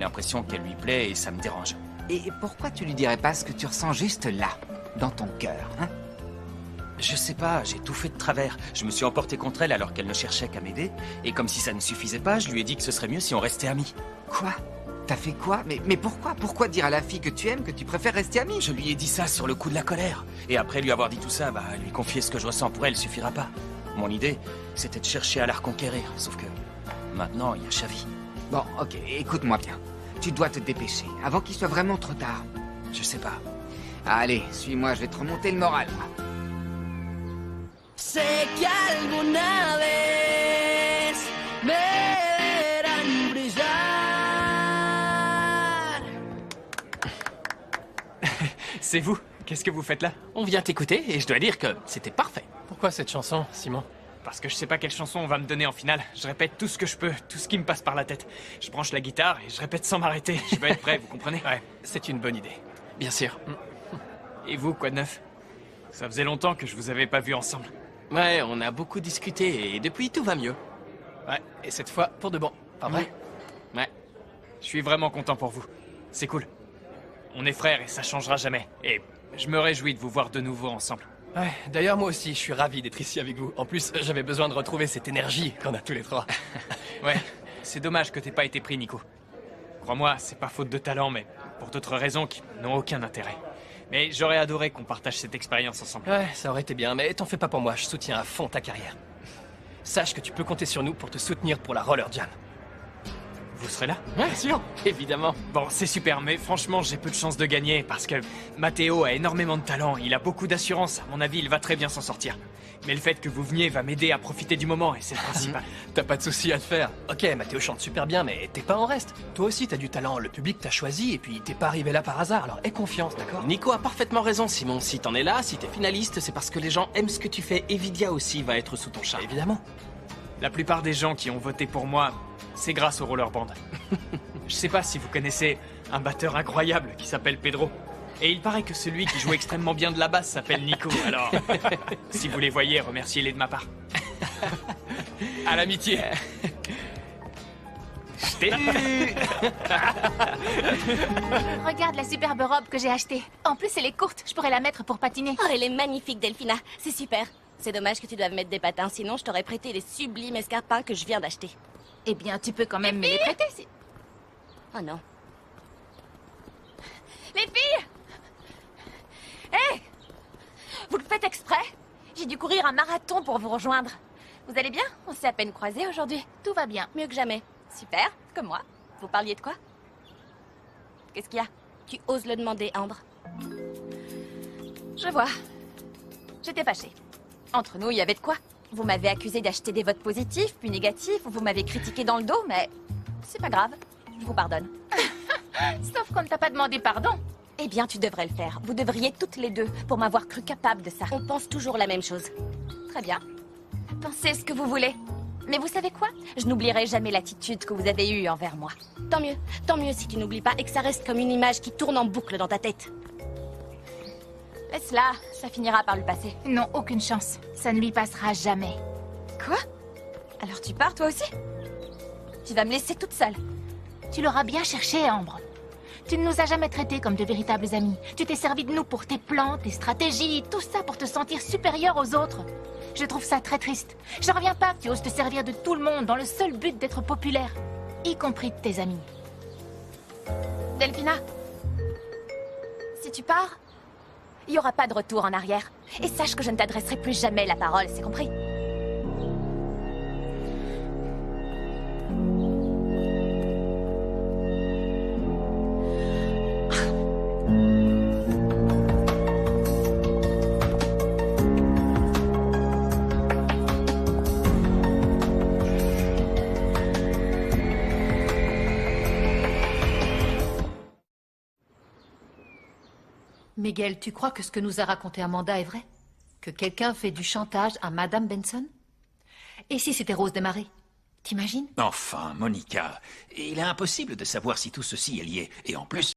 l'impression qu'elle lui plaît et ça me dérange. Et pourquoi tu lui dirais pas ce que tu ressens juste là, dans ton cœur, hein? Je sais pas, j'ai tout fait de travers. Je me suis emporté contre elle alors qu'elle ne cherchait qu'à m'aider. Et comme si ça ne suffisait pas, je lui ai dit que ce serait mieux si on restait amis. Quoi? T'as fait quoi? Mais pourquoi? Pourquoi dire à la fille que tu aimes que tu préfères rester amis? Je lui ai dit ça sur le coup de la colère. Et après lui avoir dit tout ça, lui confier ce que je ressens pour elle suffira pas. Mon idée, c'était de chercher à la reconquérir. Sauf que maintenant, il y a Chavi. Bon, ok, écoute-moi bien. Tu dois te dépêcher, avant qu'il soit vraiment trop tard. Je sais pas. Allez, suis-moi, je vais te remonter le moral, moi. Sé que alguna vez me verán brillar. C'est vous? Qu'est-ce que vous faites là? On vient t'écouter et je dois dire que c'était parfait. Pourquoi cette chanson, Simon? Parce que je sais pas quelle chanson on va me donner en finale. Je répète tout ce que je peux, tout ce qui me passe par la tête. Je branche la guitare et je répète sans m'arrêter. Je veux être prêt, vous comprenez? Ouais, c'est une bonne idée. Bien sûr. Et vous, quoi de neuf? Ça faisait longtemps que je vous avais pas vu ensemble. Ouais, on a beaucoup discuté et depuis tout va mieux. Ouais, et cette fois pour de bon, pas vrai? Ouais. Je suis vraiment content pour vous. C'est cool. On est frères et ça changera jamais. Et je me réjouis de vous voir de nouveau ensemble. Ouais, d'ailleurs moi aussi, je suis ravi d'être ici avec vous. En plus, j'avais besoin de retrouver cette énergie qu'on a tous les trois. Ouais, c'est dommage que t'aies pas été pris, Nico. Crois-moi, c'est pas faute de talent, mais pour d'autres raisons qui n'ont aucun intérêt. Mais j'aurais adoré qu'on partage cette expérience ensemble. Ouais, ça aurait été bien, mais t'en fais pas pour moi, je soutiens à fond ta carrière. Sache que tu peux compter sur nous pour te soutenir pour la Roller Jam. Vous serez là? Ouais, sûr, évidemment. Bon, c'est super, mais franchement, j'ai peu de chances de gagner parce que Matteo a énormément de talent, il a beaucoup d'assurance. À mon avis, il va très bien s'en sortir. Mais le fait que vous veniez va m'aider à profiter du moment et c'est le principal. T'as pas de soucis à te faire. Ok, Mathéo chante super bien, mais t'es pas en reste. Toi aussi, t'as du talent, le public t'a choisi et puis t'es pas arrivé là par hasard, alors aie confiance, d'accord? Nico a parfaitement raison, Simon. Si t'en es là, si t'es finaliste, c'est parce que les gens aiment ce que tu fais. Et Vidia aussi va être sous ton charme. Évidemment. La plupart des gens qui ont voté pour moi, c'est grâce au rollerband. Je sais pas si vous connaissez un batteur incroyable qui s'appelle Pedro. Et il paraît que celui qui joue extrêmement bien de la basse s'appelle Nico, alors si vous les voyez, remerciez-les de ma part. À l'amitié. Je t'ai eu. Regarde la superbe robe que j'ai achetée. En plus, elle est courte, je pourrais la mettre pour patiner. Oh, elle est magnifique, Delphina. C'est super. C'est dommage que tu doives mettre des patins, sinon je t'aurais prêté les sublimes escarpins que je viens d'acheter. Eh bien, tu peux quand même me les prêter si... Oh non. Les filles! Hé! Vous le faites exprès? J'ai dû courir un marathon pour vous rejoindre. Vous allez bien? On s'est à peine croisés aujourd'hui. Tout va bien. Mieux que jamais. Super, comme moi. Vous parliez de quoi? Qu'est-ce qu'il y a? Tu oses le demander, Ambre. Je vois. J'étais fâchée. Entre nous, il y avait de quoi? Vous m'avez accusé d'acheter des votes positifs, puis négatifs, vous m'avez critiqué dans le dos, mais c'est pas grave. Je vous pardonne. Sauf qu'on ne t'a pas demandé pardon. Eh bien, tu devrais le faire. Vous devriez toutes les deux, pour m'avoir cru capable de ça. On pense toujours la même chose. Très bien. Pensez ce que vous voulez. Mais vous savez quoi? Je n'oublierai jamais l'attitude que vous avez eue envers moi. Tant mieux si tu n'oublies pas et que ça reste comme une image qui tourne en boucle dans ta tête. Laisse-la, ça finira par lui passer. Non, aucune chance. Ça ne lui passera jamais. Quoi? Alors tu pars toi aussi? Tu vas me laisser toute seule. Tu l'auras bien cherché, Ambre. Tu ne nous as jamais traités comme de véritables amis. Tu t'es servi de nous pour tes plans, tes stratégies, tout ça pour te sentir supérieur aux autres. Je trouve ça très triste. Je reviens pas que tu oses te servir de tout le monde dans le seul but d'être populaire, y compris de tes amis. Delphina, si tu pars, il n'y aura pas de retour en arrière. Et sache que je ne t'adresserai plus jamais la parole, c'est compris? Miguel, tu crois que ce que nous a raconté Amanda est vrai? Que quelqu'un fait du chantage à Madame Benson? Et si c'était Rose Desmarais? T'imagines? Enfin, Monica, il est impossible de savoir si tout ceci est lié. Et en plus,